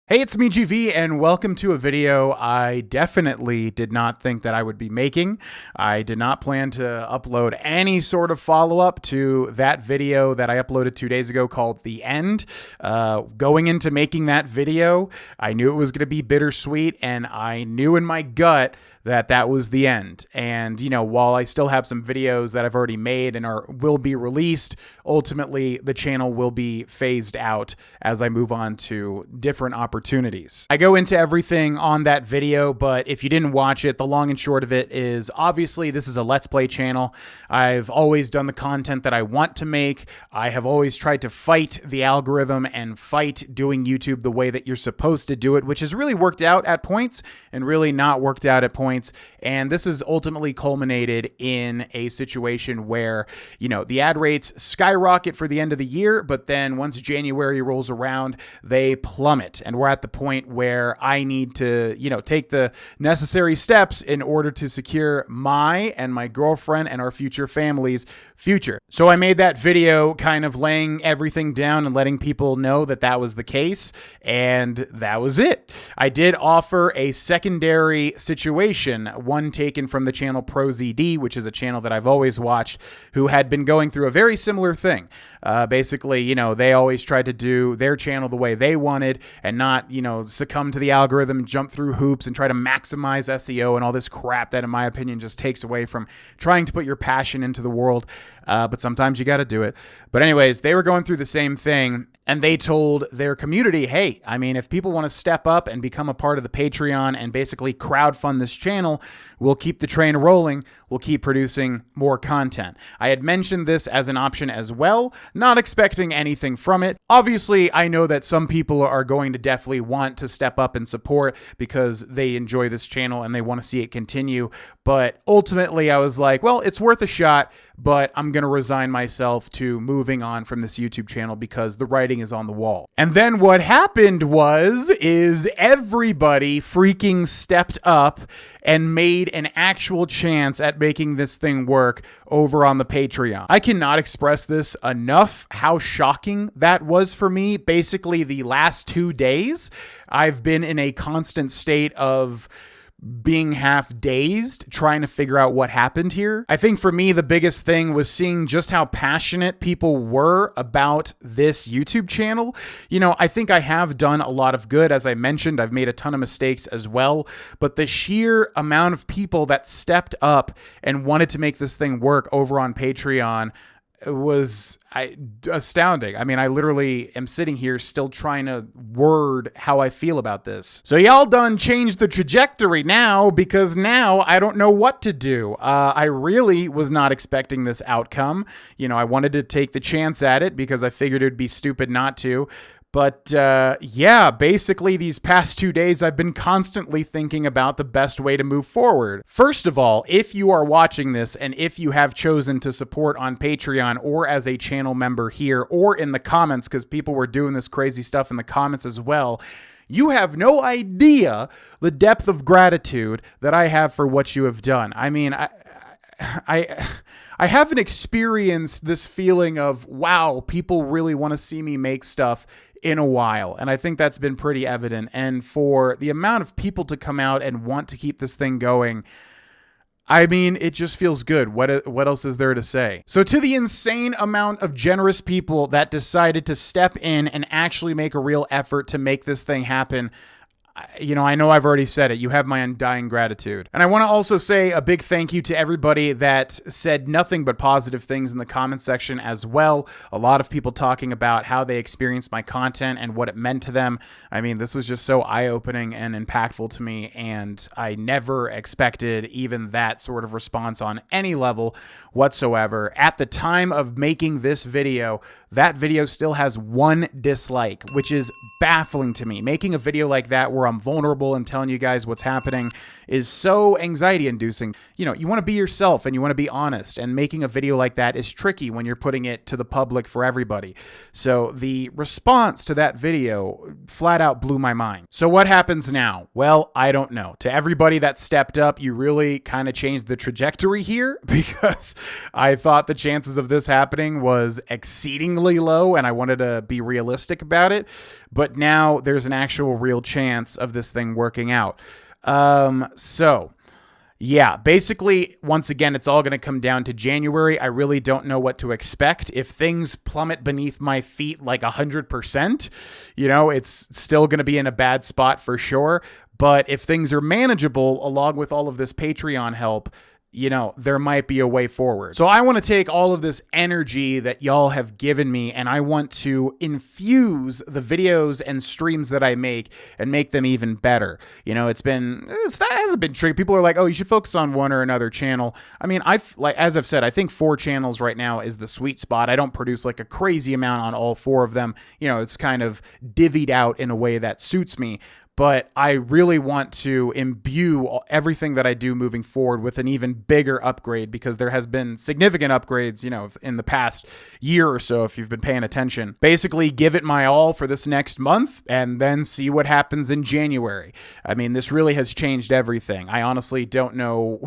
Hey, it's me, GV, and welcome to a video I definitely did not think that I would be making. I did not plan to upload any sort of follow-up to that video that I uploaded 2 days ago called The End. Going into making that video, I knew it was going to be bittersweet, and I knew in my gut that was the end. And, you know, while I still have some videos that I've already made and will be released, ultimately the channel will be phased out as I move on to different opportunities. I go into everything on that video, but if you didn't watch it, the long and short of it is obviously this is a Let's Play channel. I've always done the content that I want to make. I have always tried to fight the algorithm and fight doing YouTube the way that you're supposed to do it, which has really worked out at points and really not worked out at points. And this has ultimately culminated in a situation where, you know, the ad rates skyrocket for the end of the year, but then once January rolls around, they plummet. And we're at the point where I need to, you know, take the necessary steps in order to secure my and my girlfriend and our future family's future. So I made that video kind of laying everything down and letting people know that that was the case. And that was it. I did offer a secondary situation, one taken from the channel ProZD, which is a channel that I've always watched, who had been going through a very similar thing. Basically, you know, they always tried to do their channel the way they wanted and not, you know, succumb to the algorithm, jump through hoops and try to maximize SEO and all this crap that, in my opinion, just takes away from trying to put your passion into the world. But sometimes you got to do it. But anyways, they were going through the same thing. And they told their community, hey, I mean, if people want to step up and become a part of the Patreon and basically crowdfund this channel, we'll keep the train rolling. We'll keep producing more content. I had mentioned this as an option as well, not expecting anything from it. Obviously, I know that some people are going to definitely want to step up and support because they enjoy this channel and they want to see it continue. But ultimately, I was like, well, it's worth a shot, but I'm going to resign myself to moving on from this YouTube channel because the writing is on the wall. And then what happened is everybody freaking stepped up and made an actual chance at making this thing work over on the Patreon. I cannot express this enough, how shocking that was for me. Basically, the last 2 days, I've been in a constant state of being half dazed, trying to figure out what happened here. I think for me, the biggest thing was seeing just how passionate people were about this YouTube channel. You know, I think I have done a lot of good. As I mentioned, I've made a ton of mistakes as well, but the sheer amount of people that stepped up and wanted to make this thing work over on Patreon was astounding. I mean, I literally am sitting here still trying to word how I feel about this. So y'all done changed the trajectory now, because now I don't know what to do. I really was not expecting this outcome. You know, I wanted to take the chance at it because I figured it'd be stupid not to. But yeah, basically these past 2 days, I've been constantly thinking about the best way to move forward. First of all, if you are watching this and if you have chosen to support on Patreon or as a channel member here or in the comments, because people were doing this crazy stuff in the comments as well, you have no idea the depth of gratitude that I have for what you have done. I mean, I haven't experienced this feeling of, wow, people really want to see me make stuff in a while. And I think that's been pretty evident. And for the amount of people to come out and want to keep this thing going, I mean, it just feels good. What else is there to say? So to the insane amount of generous people that decided to step in and actually make a real effort to make this thing happen, you know, I know I've already said it. You have my undying gratitude. And I want to also say a big thank you to everybody that said nothing but positive things in the comment section as well. A lot of people talking about how they experienced my content and what it meant to them. I mean, this was just so eye-opening and impactful to me, and I never expected even that sort of response on any level whatsoever. At the time of making this video, that video still has 1 dislike, which is baffling to me. Making a video like that where I'm vulnerable and telling you guys what's happening is so anxiety inducing. You know, you want to be yourself and you want to be honest, and making a video like that is tricky when you're putting it to the public for everybody. So the response to that video flat out blew my mind. So what happens now? Well, I don't know. To everybody that stepped up, you really kind of changed the trajectory here, because I thought the chances of this happening was exceedingly low and I wanted to be realistic about it. but now there's an actual real chance of this thing working out. So yeah, basically, once again, it's all going to come down to January. I really don't know what to expect. If things plummet beneath my feet like 100%, it's still going to be in a bad spot for sure. But if things are manageable, along with all of this Patreon help, there might be a way forward. So I want to take all of this energy that y'all have given me, and I want to infuse the videos and streams that I make and make them even better. It hasn't been tricky. People are like, oh, you should focus on one or another channel. I mean, as I've said, I think 4 channels right now is the sweet spot. I don't produce like a crazy amount on all 4 of them. It's kind of divvied out in a way that suits me. But I really want to imbue everything that I do moving forward with an even bigger upgrade, because there has been significant upgrades, in the past year or so, if you've been paying attention. Basically, give it my all for this next month and then see what happens in January. I mean, this really has changed everything. I honestly don't know.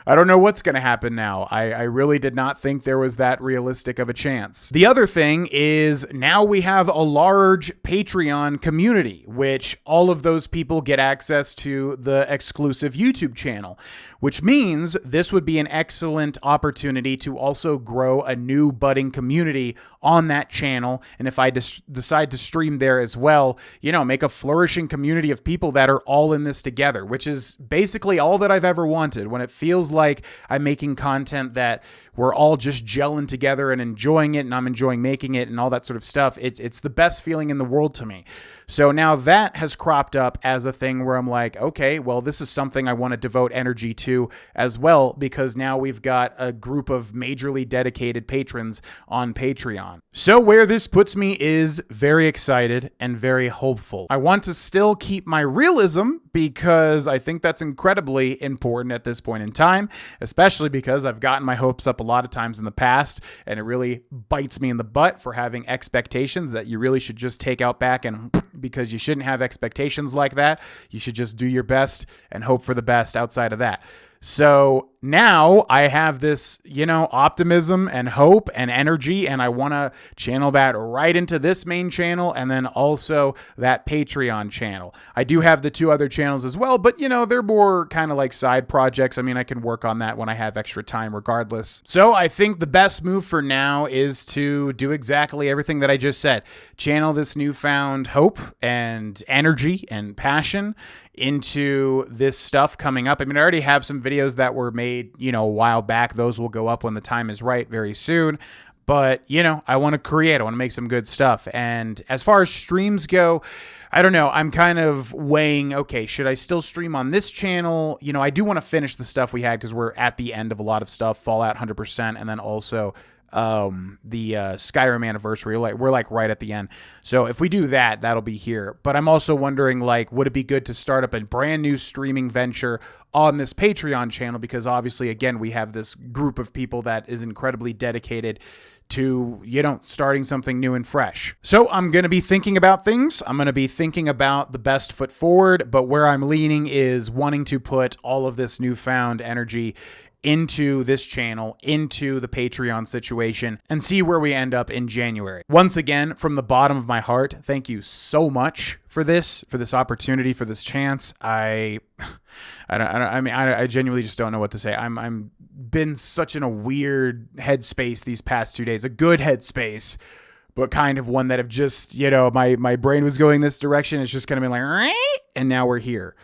I don't know what's going to happen now. I really did not think there was that realistic of a chance. The other thing is now we have a large Patreon community, which all of those people get access to the exclusive YouTube channel, which means this would be an excellent opportunity to also grow a new budding community on that channel. And if I decide to stream there as well, make a flourishing community of people that are all in this together, which is basically all that I've ever wanted. When it feels like I'm making content that we're all just gelling together and enjoying it, and I'm enjoying making it and all that sort of stuff, it's the best feeling in the world to me. So now that has cropped up as a thing where I'm like, okay, well, this is something I want to devote energy to as well, because now we've got a group of majorly dedicated patrons on Patreon. So where this puts me is very excited and very hopeful. I want to still keep my realism, because I think that's incredibly important at this point in time, especially because I've gotten my hopes up a lot of times in the past, and it really bites me in the butt for having expectations that you really should just take out back, and because you shouldn't have expectations like that. You should just do your best and hope for the best outside of that. So now I have this, optimism and hope and energy, and I want to channel that right into this main channel and then also that Patreon channel. I do have the 2 other channels as well, but they're more kind of like side projects. I mean, I can work on that when I have extra time regardless. So I think the best move for now is to do exactly everything that I just said. Channel this newfound hope and energy and passion into this stuff coming up. I mean, I already have some videos that were made, a while back. Those will go up when the time is right very soon. But, I want to create. I want to make some good stuff. And as far as streams go, I don't know. I'm kind of weighing, okay, should I still stream on this channel? I do want to finish the stuff we had because we're at the end of a lot of stuff. Fallout 100%, and then also the Skyrim anniversary. We're like right at the end. So if we do that, that'll be here. But I'm also wondering, would it be good to start up a brand new streaming venture on this Patreon channel? Because obviously, again, we have this group of people that is incredibly dedicated to, starting something new and fresh. So I'm going to be thinking about things. I'm going to be thinking about the best foot forward, but where I'm leaning is wanting to put all of this newfound energy into this channel, into the Patreon situation, and see where we end up in January. Once again, from the bottom of my heart, thank you so much for this opportunity, for this chance. I genuinely just don't know what to say. I'm been such in a weird headspace these past 2 days, a good headspace, but kind of one that have just, my brain was going this direction. It's just kind of been like, and now we're here.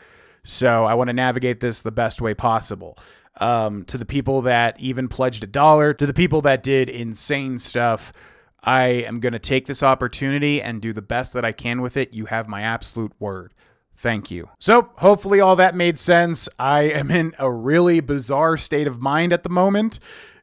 So I want to navigate this the best way possible. To the people that even pledged $1, to the people that did insane stuff, I am going to take this opportunity and do the best that I can with it. You have my absolute word. Thank you. So hopefully all that made sense. I am in a really bizarre state of mind at the moment,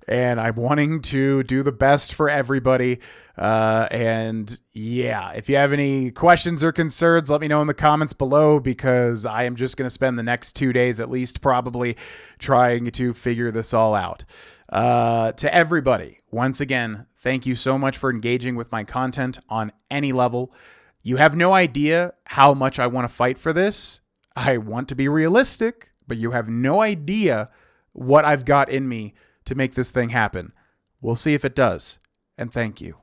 and I'm wanting to do the best for everybody. And yeah, if you have any questions or concerns, let me know in the comments below, because I am just going to spend the next 2 days at least probably trying to figure this all out. To everybody, once again, thank you so much for engaging with my content on any level. You have no idea how much I want to fight for this. I want to be realistic, but you have no idea what I've got in me to make this thing happen. We'll see if it does. And thank you.